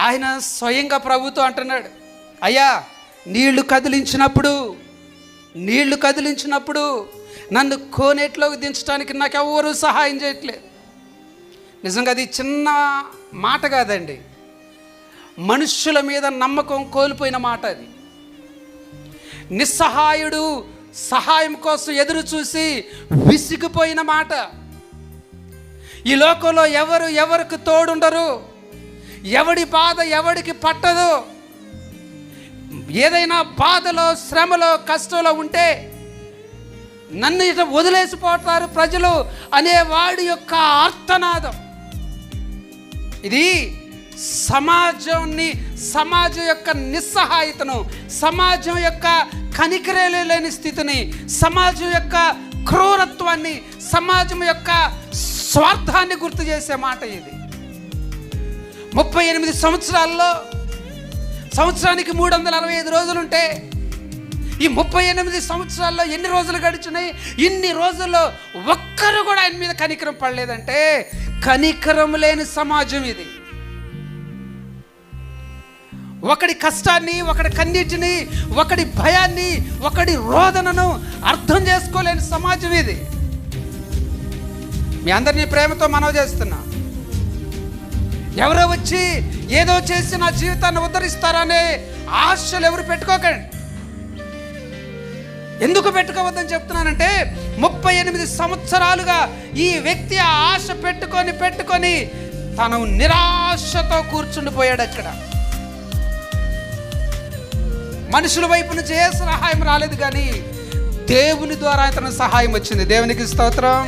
ఆయన స్వయంగా ప్రభుతో అంటున్నాడు, అయ్యా నీళ్లు కదిలించినప్పుడు నన్ను కోనేటిలోకి దించడానికి నాకు ఎవరు సహాయం చేయట్లేదు. నిజంగా అది చిన్న మాట కాదండి, మనుష్యుల మీద నమ్మకం కోల్పోయిన మాట. అది నిస్సహాయుడు సహాయం కోసం ఎదురు చూసి విసిగిపోయిన మాట. ఈ లోకంలో ఎవరికి తోడుండరు, ఎవడి బాధ ఎవడికి పట్టదు. ఏదైనా బాధలో, శ్రమలో, కష్టంలో ఉంటే నన్ను ఇట్లా వదిలేసిపోతారు ప్రజలు అనే వాడి యొక్క ఆర్తనాదం. ఇది సమాజం యొక్క నిస్సహాయతను, సమాజం యొక్క కనికరేలు లేని స్థితిని, సమాజం యొక్క క్రూరత్వాన్ని, సమాజం యొక్క స్వార్థాన్ని గుర్తు చేసే మాట ఇది. 38 సంవత్సరాల్లో సంవత్సరానికి 365 రోజులుంటే ఈ 38 సంవత్సరాల్లో ఎన్ని రోజులు గడిచినాయి? ఇన్ని రోజుల్లో ఒక్కరు కూడా ఆయన మీద కనికరం పడలేదంటే కనికరం లేని సమాజం ఇది. ఒకడి కష్టాన్ని, ఒకడి కన్నీటిని, ఒకడి భయాన్ని, ఒకడి రోదనను అర్థం చేసుకోలేని సమాజం ఇది. మీ అందరినీ ప్రేమతో మనవి చేస్తున్నా, ఎవరో వచ్చి ఏదో చేసి నా జీవితాన్ని ఉద్ధరిస్తారనే ఆశలు ఎవరు పెట్టుకోకండి. ఎందుకు పెట్టుకోవద్దని చెప్తున్నానంటే 38 సంవత్సరాలుగా ఈ వ్యక్తి ఆ ఆశ పెట్టుకొని తను నిరాశతో కూర్చుండిపోయాడు. అక్కడ మనుషుల వైపు నుంచి ఏ సహాయం రాలేదు, కానీ దేవుని ద్వారా అతను సహాయం వచ్చింది. దేవునికి స్తోత్రం.